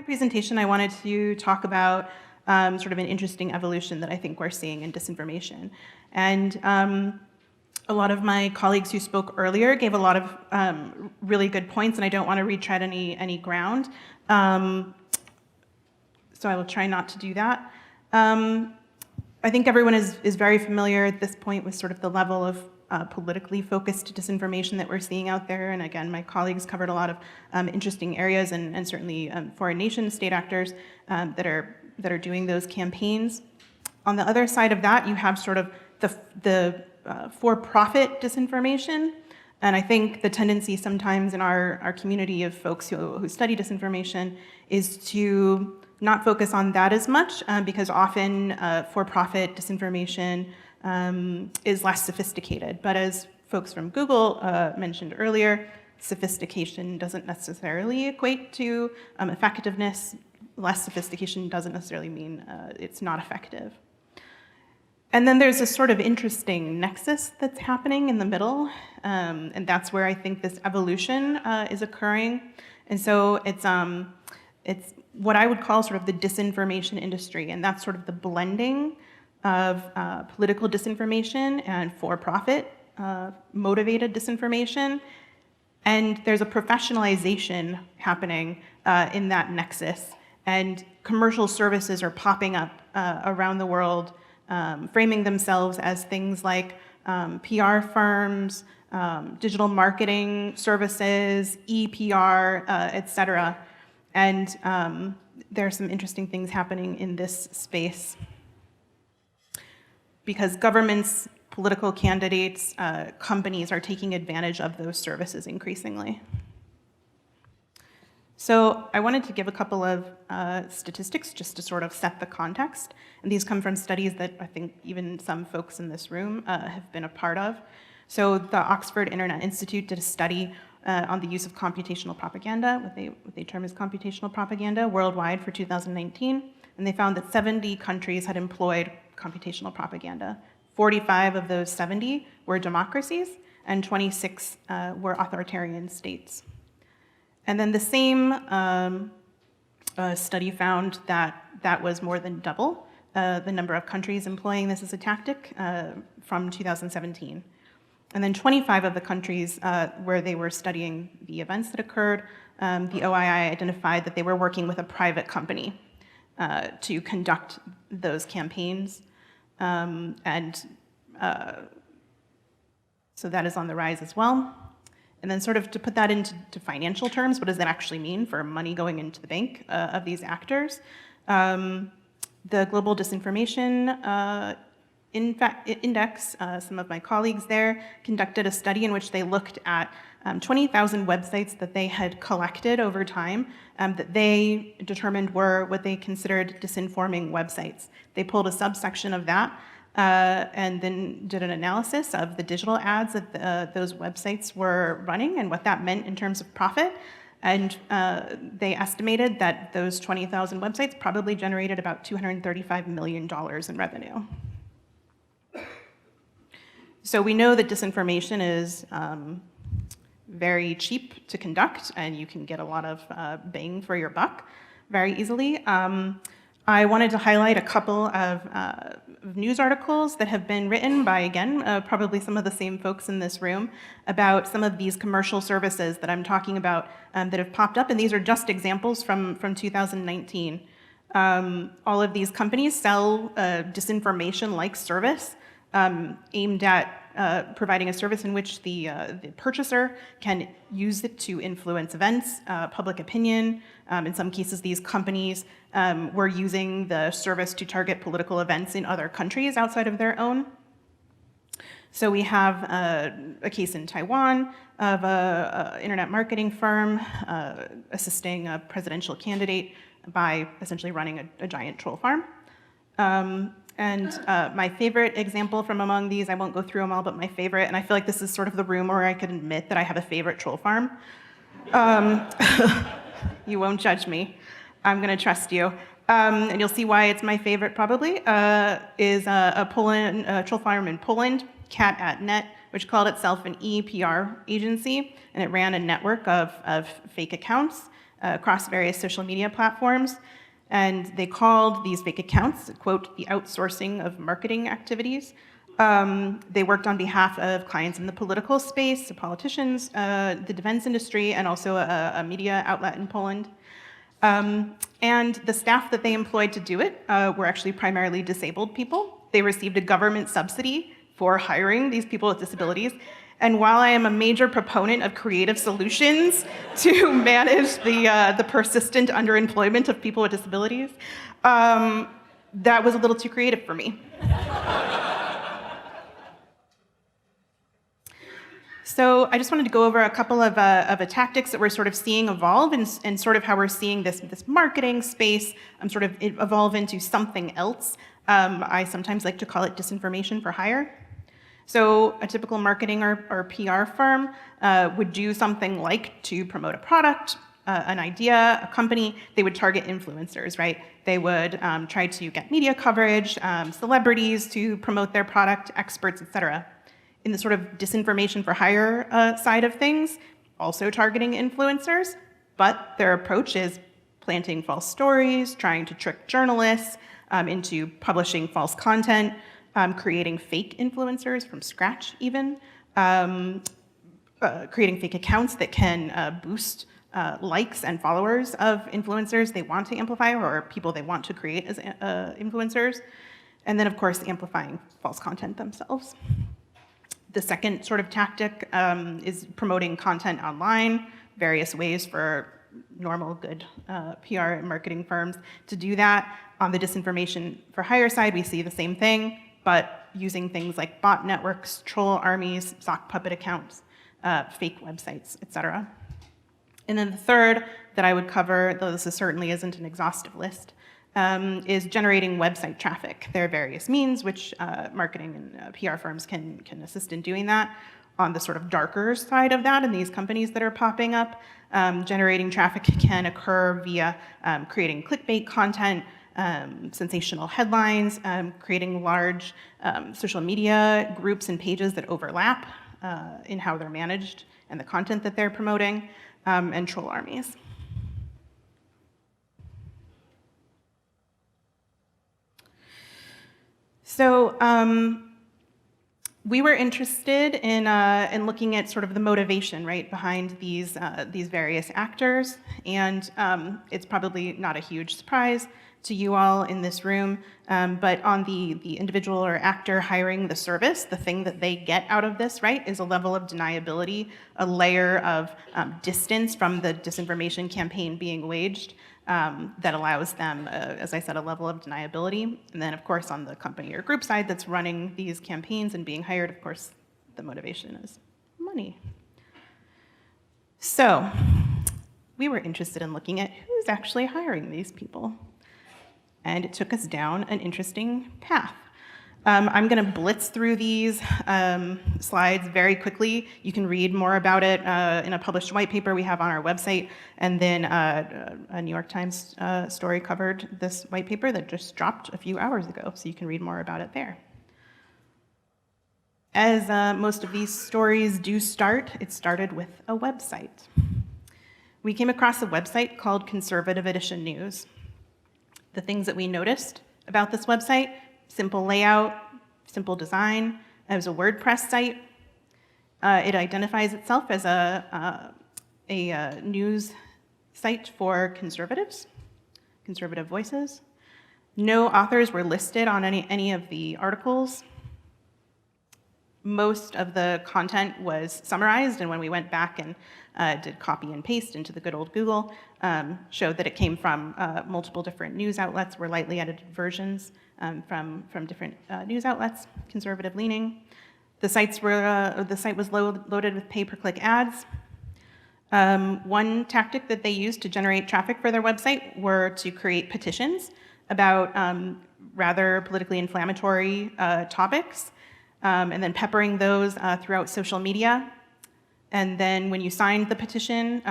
presentation, I wanted to talk about sort of an interesting evolution that I think we're seeing in disinformation. And a lot of my colleagues who spoke earlier gave a lot of really good points, and I don't want to retread any ground. So I will try not to do that. I think everyone is very familiar at this point with sort of the level of politically focused disinformation that we're seeing out there. And again, my colleagues covered a lot of interesting areas, and certainly foreign nation state actors that are doing those campaigns. On the other side of that, you have sort of the for-profit disinformation. And I think the tendency sometimes in our community of folks who study disinformation is to not focus on that as much, because often for-profit disinformation is less sophisticated. But as folks from Google mentioned earlier, sophistication doesn't necessarily equate to effectiveness. Less sophistication doesn't necessarily mean it's not effective. And then there's this sort of interesting nexus that's happening in the middle, and that's where I think this evolution is occurring. And so it's what I would call sort of the disinformation industry, and that's sort of the blending of political disinformation and for-profit motivated disinformation. And there's a professionalization happening in that nexus, and commercial services are popping up around the world, framing themselves as things like PR firms, digital marketing services, EPR, et cetera. And there are some interesting things happening in this space because governments, political candidates, companies are taking advantage of those services increasingly. So I wanted to give a couple of statistics just to sort of set the context. And these come from studies that I think even some folks in this room have been a part of. So the Oxford Internet Institute did a study on the use of computational propaganda, what they term as computational propaganda, worldwide for 2019. And they found that 70 countries had employed computational propaganda. 45 of those 70 were democracies, and 26 were authoritarian states. And then the same study found that that was more than double the number of countries employing this as a tactic from 2017. And then 25 of the countries where they were studying the events that occurred, the OII identified that they were working with a private company to conduct those campaigns. So that is on the rise as well. And then sort of to put that into financial terms, what does that actually mean for money going into the bank of these actors? The Global Disinformation Index, some of my colleagues there conducted a study in which they looked at 20,000 websites that they had collected over time that they determined were what they considered disinforming websites. They pulled a subsection of that and then did an analysis of the digital ads that those websites were running and what that meant in terms of profit. And they estimated that those 20,000 websites probably generated about $235 million in revenue. So we know that disinformation is very cheap to conduct, and you can get a lot of bang for your buck very easily. I wanted to highlight a couple of news articles that have been written by, again, probably some of the same folks in this room about some of these commercial services that I'm talking about that have popped up, and these are just examples from 2019. All of these companies sell disinformation-like service aimed at providing a service in which the purchaser can use it to influence events, public opinion. In some cases, these companies were using the service to target political events in other countries outside of their own. So we have a case in Taiwan of an internet marketing firm assisting a presidential candidate by essentially running a giant troll farm. And my favorite example from among these, I won't go through them all, but my favorite, and I feel like this is sort of the room where I could admit that I have a favorite troll farm. You won't judge me. I'm going to trust you. And you'll see why it's my favorite probably, is a troll farm in Poland, Cat@Net, which called itself an EPR agency, and it ran a network of fake accounts across various social media platforms. And they called these fake accounts, quote, the outsourcing of marketing activities. They worked on behalf of clients in the political space, the politicians, the defense industry, and also a media outlet in Poland. And the staff that they employed to do it were actually primarily disabled people. They received a government subsidy for hiring these people with disabilities. And while I am a major proponent of creative solutions to manage the persistent underemployment of people with disabilities, that was a little too creative for me. So I just wanted to go over a couple of tactics that we're sort of seeing evolve and sort of how we're seeing this marketing space sort of evolve into something else. I sometimes like to call it disinformation for hire. So a typical marketing or PR firm would do something like to promote a product, an idea, a company. They would target influencers, right? They would try to get media coverage, celebrities to promote their product, experts, etc. In the sort of disinformation for hire side of things, also targeting influencers, but their approach is planting false stories, trying to trick journalists into publishing false content, creating fake influencers from scratch even, creating fake accounts that can boost likes and followers of influencers they want to amplify or people they want to create as influencers, and then of course amplifying false content themselves. The second sort of tactic is promoting content online, various ways for normal, good PR and marketing firms to do that. On the disinformation for hire side, we see the same thing, but using things like bot networks, troll armies, sock puppet accounts, fake websites, etc. And then the third that I would cover, though this certainly isn't an exhaustive list, is generating website traffic. There are various means which marketing and PR firms can assist in doing that. On the sort of darker side of that, and these companies that are popping up, generating traffic can occur via creating clickbait content, sensational headlines, creating large social media groups and pages that overlap in how they're managed and the content that they're promoting, and troll armies. So we were interested in looking at sort of the motivation, right, behind these various actors, and it's probably not a huge surprise to you all in this room, but on the individual or actor hiring the service, the thing that they get out of this, right, is a level of deniability, a layer of distance from the disinformation campaign being waged that allows them, as I said, a level of deniability. And then, of course, on the company or group side that's running these campaigns and being hired, of course, the motivation is money. So we were interested in looking at who's actually hiring these people. And it took us down an interesting path. I'm going to blitz through these slides very quickly. You can read more about it in a published white paper we have on our website, and then a New York Times story covered this white paper that just dropped a few hours ago, so you can read more about it there. As most of these stories do start, it started with a website. We came across a website called Conservative Edition News. The things that we noticed about this website: simple layout, simple design. It was a WordPress site. It identifies itself as a news site for conservatives, conservative voices. No authors were listed on any of the articles. Most of the content was summarized, and when we went back and did copy and paste into the good old Google, showed that it came from multiple different news outlets, were lightly edited versions from different news outlets, conservative leaning. The site was loaded with pay-per-click ads. One tactic that they used to generate traffic for their website were to create petitions about rather politically inflammatory topics, and then peppering those throughout social media. And then when you signed the petition,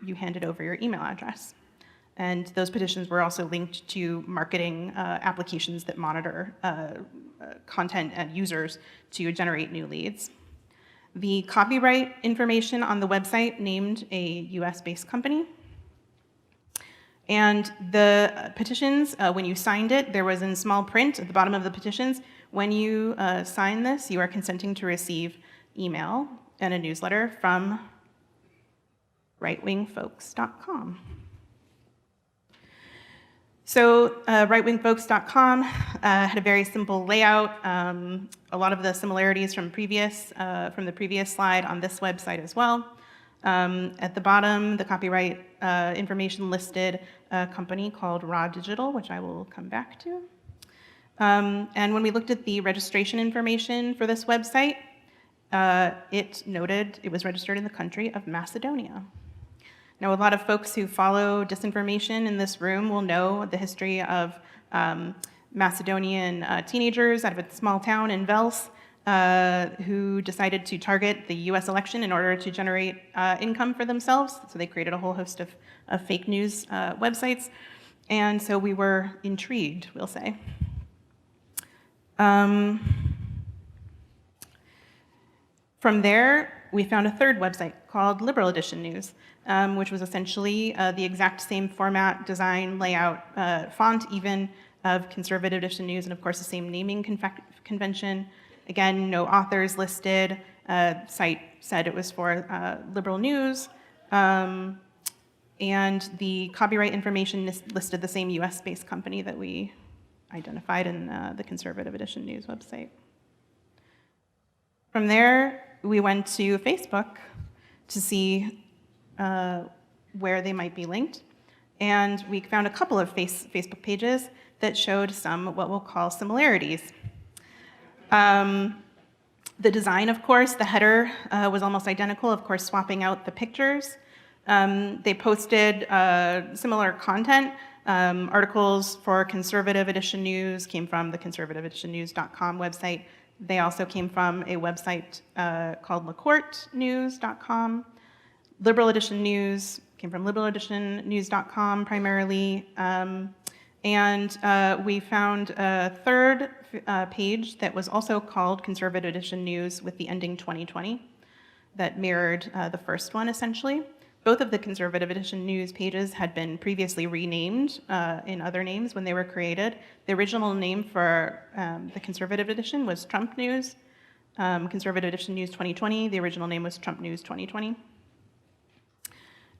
you handed over your email address. And those petitions were also linked to marketing applications that monitor content and users to generate new leads. The copyright information on the website named a US-based company. And the petitions, when you signed it, there was in small print at the bottom of the petitions, when you sign this, you are consenting to receive email and a newsletter from rightwingfolks.com. So rightwingfolks.com had a very simple layout. A lot of the similarities from the previous slide on this website as well. At the bottom, the copyright information listed a company called Raw Digital, which I will come back to. And when we looked at the registration information for this website, it noted it was registered in the country of Macedonia. Now, a lot of folks who follow disinformation in this room will know the history of Macedonian teenagers out of a small town in Vels who decided to target the US election in order to generate income for themselves. So they created a whole host of fake news websites. And so we were intrigued, we'll say. From there, we found a third website called Liberal Edition News, which was essentially the exact same format, design, layout, font even of Conservative Edition News, and of course the same naming convention. Again, no authors listed. Site said it was for liberal news. And the copyright information listed the same US-based company that we identified in the Conservative Edition News website. From there, we went to Facebook to see where they might be linked. And we found a couple of Facebook pages that showed some what we'll call similarities. The design, of course, the header was almost identical, of course, swapping out the pictures. They posted similar content. Articles for Conservative Edition News came from the conservativeeditionnews.com website. They also came from a website called lacourtenews.com. Liberal Edition News came from liberaleditionnews.com primarily. And we found a third page that was also called Conservative Edition News with the ending 2020 that mirrored the first one, essentially. Both of the Conservative Edition News pages had been previously renamed in other names when they were created. The original name for the Conservative Edition was Trump News. Conservative Edition News 2020, the original name was Trump News 2020.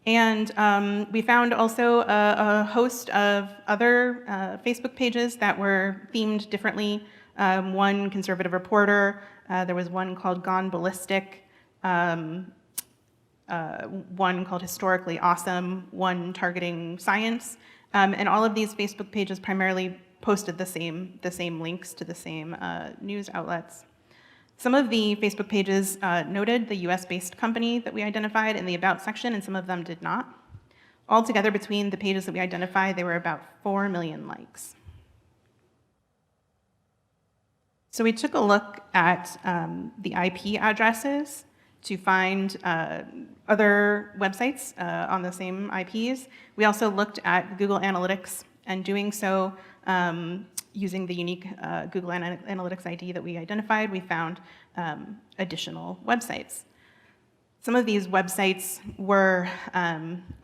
And we found also a host of other Facebook pages that were themed differently. One conservative reporter, there was one called Gone Ballistic, one called Historically Awesome, one targeting science. And all of these Facebook pages primarily posted the same links to the same news outlets. Some of the Facebook pages noted the US-based company that we identified in the About section, and some of them did not. Altogether, between the pages that we identified, there were about 4 million likes. So we took a look at the IP addresses to find other websites on the same IPs. We also looked at Google Analytics, and doing so, using the unique Google Analytics ID that we identified, we found additional websites. Some of these websites were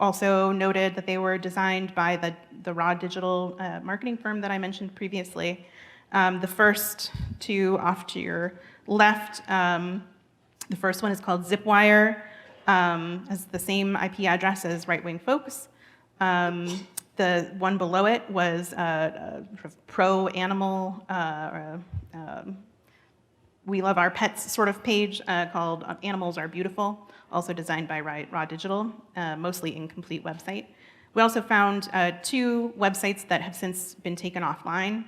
also noted that they were designed by the Raw Digital marketing firm that I mentioned previously. The first two off to your left, the first one is called Zipwire, has the same IP address as Right Wing Folks. The one below it was sort of pro-animal, we love our pets sort of page called Animals Are Beautiful, also designed by Raw Digital, mostly incomplete website. We also found two websites that have since been taken offline.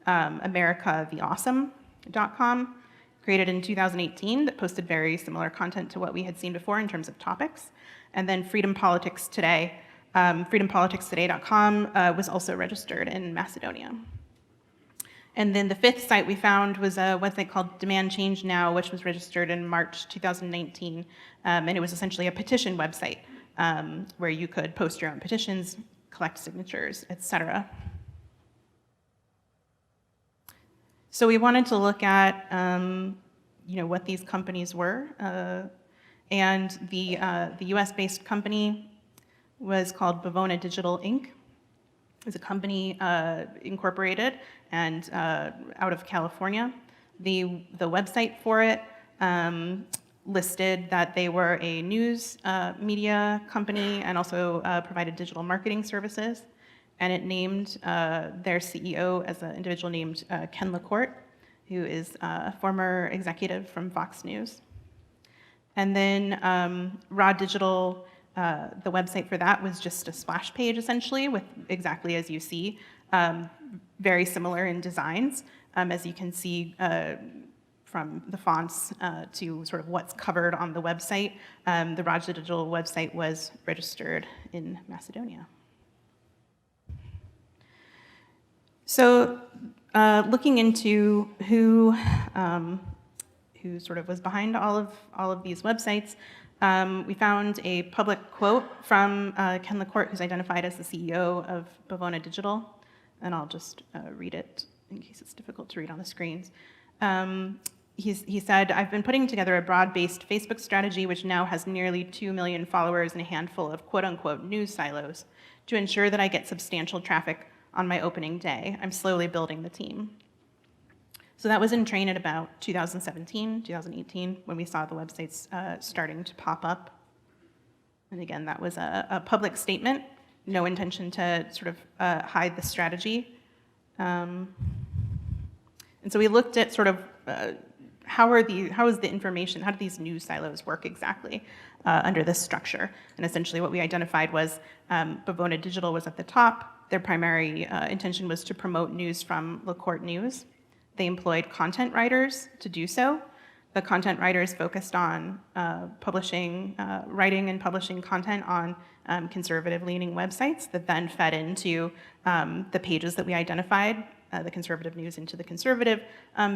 AmericaTheAwesome.com, created in 2018, that posted very similar content to what we had seen before in terms of topics. And then Freedom Politics Today. FreedomPoliticsToday.com was also registered in Macedonia. And then the fifth site we found was a website called Demand Change Now, which was registered in March 2019. And it was essentially a petition website where you could post your own petitions, collect signatures, etc. So we wanted to look at what these companies were. And the US-based company was called Bavona Digital Inc. It was a company incorporated and out of California. The website for it listed that they were a news media company and also provided digital marketing services. And it named their CEO as an individual named Ken LaCourte, who is a former executive from Fox News. And then Raw Digital, the website for that was just a splash page, essentially, with exactly as you see, very similar in designs, as you can see from the fonts to sort of what's covered on the website. The Raw Digital website was registered in Macedonia. So looking into who sort of was behind all of these websites, we found a public quote from Ken LaCourte, who's identified as the CEO of Bavona Digital, and I'll just read it in case it's difficult to read on the screens. He said, "I've been putting together a broad-based Facebook strategy which now has nearly 2 million followers and a handful of quote-unquote news silos to ensure that I get substantial traffic on my opening day. I'm slowly building the team." So that was in train at about 2017, 2018, when we saw the websites starting to pop up. And again, that was a public statement, no intention to sort of hide the strategy. And so we looked at sort of how is the information, how do these news silos work exactly under this structure? And essentially what we identified was Bavona Digital was at the top. Their primary intention was to promote news from LaCourte News. They employed content writers to do so. The content writers focused on writing and publishing content on conservative-leaning websites that then fed into the pages that we identified, the conservative news into the conservative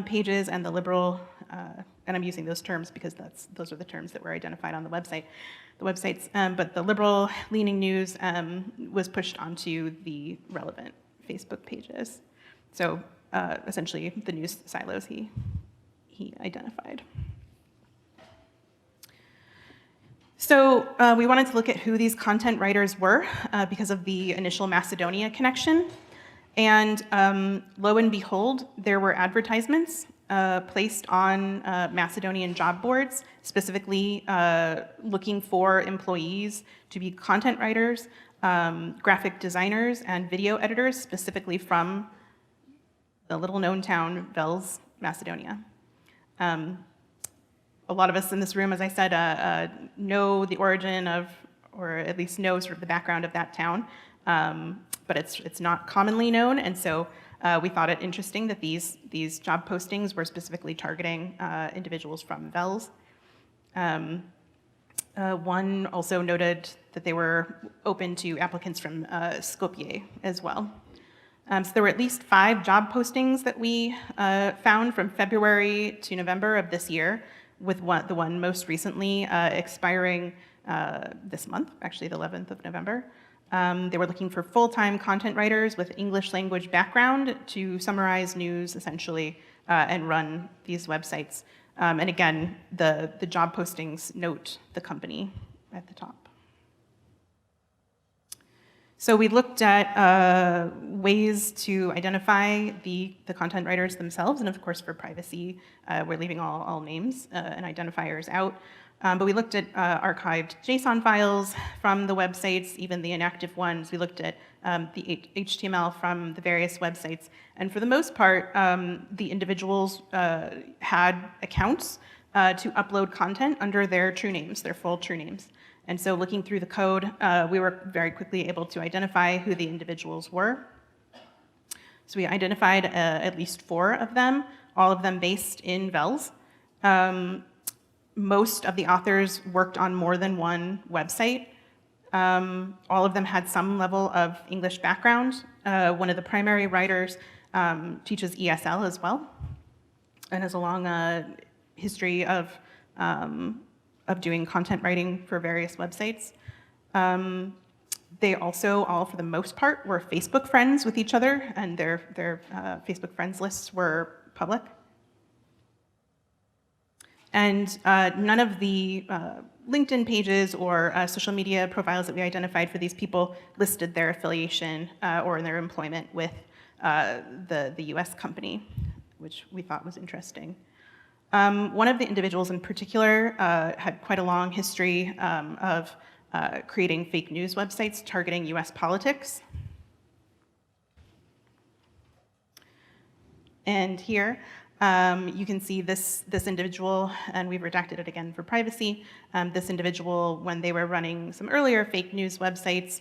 pages, and the liberal, and I'm using those terms because those are the terms that were identified on the websites, but the liberal-leaning news was pushed onto the relevant Facebook pages. So essentially, the news silos he identified. So we wanted to look at who these content writers were because of the initial Macedonia connection. And lo and behold, there were advertisements placed on Macedonian job boards, specifically looking for employees to be content writers, graphic designers, and video editors, specifically from the little-known town, Vels, Macedonia. A lot of us in this room, as I said, know the origin of, or at least know sort of the background of that town, but it's not commonly known, and so we thought it interesting that these job postings were specifically targeting individuals from Vels. One also noted that they were open to applicants from Skopje as well. So there were at least 5 job postings that we found from February to November of this year, with the one most recently expiring this month, actually the 11th of November. They were looking for full-time content writers with English language background to summarize news, essentially, and run these websites. And again, the job postings note the company at the top. So we looked at ways to identify the content writers themselves, and of course for privacy, we're leaving all names and identifiers out. But we looked at archived JSON files from the websites, even the inactive ones. We looked at the HTML from the various websites. And for the most part, the individuals had accounts to upload content under their true names, their full true names. And so looking through the code, we were very quickly able to identify who the individuals were. So we identified at least 4 of them, all of them based in Vels. Most of the authors worked on more than one website. All of them had some level of English background. One of the primary writers teaches ESL as well, and has a long history of doing content writing for various websites. They also, all for the most part, were Facebook friends with each other, and their Facebook friends lists were public. And none of the LinkedIn pages or social media profiles that we identified for these people listed their affiliation or their employment with the US company, which we thought was interesting. One of the individuals in particular had quite a long history of creating fake news websites targeting US politics. And here, you can see this individual, and we've redacted it again for privacy. This individual, when they were running some earlier fake news websites,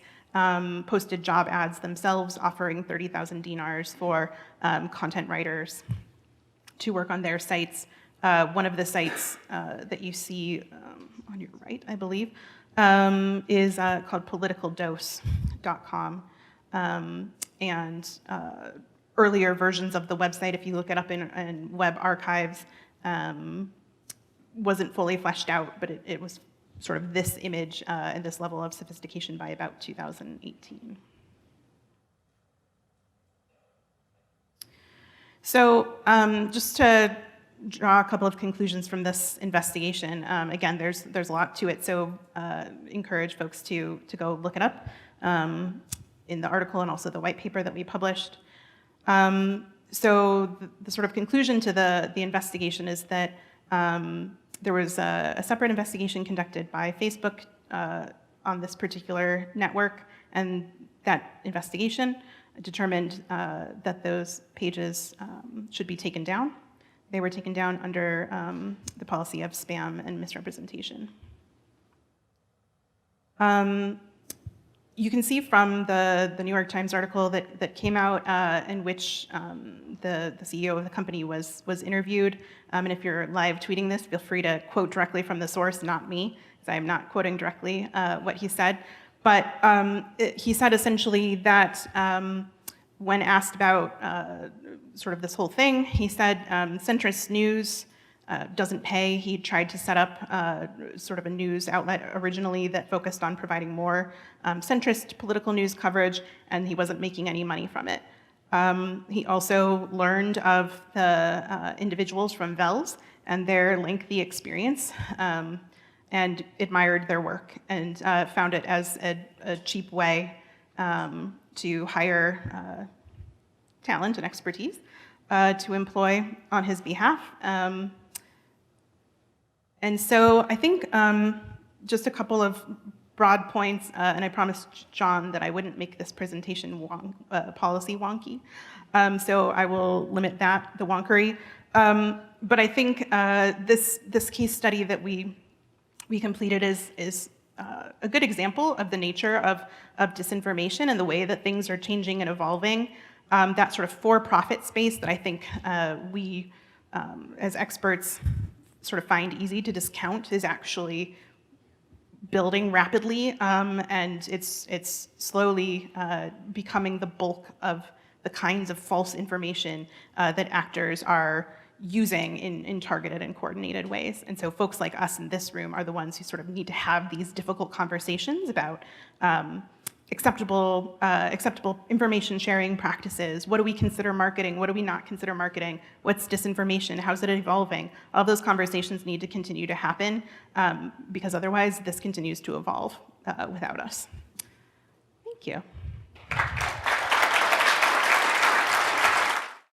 posted job ads themselves offering 30,000 dinars for content writers to work on their sites. One of the sites that you see on your right, I believe, is called politicaldose.com. And earlier versions of the website, if you look it up in web archives, wasn't fully fleshed out, but it was sort of this image and this level of sophistication by about 2018. So just to draw a couple of conclusions from this investigation, again, there's a lot to it, so encourage folks to go look it up in the article and also the white paper that we published. So the sort of conclusion to the investigation is that there was a separate investigation conducted by Facebook on this particular network, and that investigation determined that those pages should be taken down. They were taken down under the policy of spam and misrepresentation. You can see from the New York Times article that came out in which the CEO of the company was interviewed. And if you're live tweeting this, feel free to quote directly from the source, not me, because I am not quoting directly what he said. But he said essentially that when asked about sort of this whole thing, he said centrist news doesn't pay. He tried to set up sort of a news outlet originally that focused on providing more centrist political news coverage, and he wasn't making any money from it. He also learned of the individuals from VELS and their lengthy experience and admired their work and found it as a cheap way to hire talent and expertise to employ on his behalf. And so I think just a couple of broad points, and I promised John that I wouldn't make this presentation policy wonky, so I will limit the wonkery. But I think this case study that we completed is a good example of the nature of disinformation and the way that things are changing and evolving. That sort of for-profit space that I think we, as experts, sort of find easy to discount is actually building rapidly, and it's slowly becoming the bulk of the kinds of false information that actors are using in targeted and coordinated ways. And so folks like us in this room are the ones who sort of need to have these difficult conversations about acceptable information sharing practices. What do we consider marketing? What do we not consider marketing? What's disinformation? How's it evolving? All those conversations need to continue to happen because otherwise this continues to evolve without us. Thank you.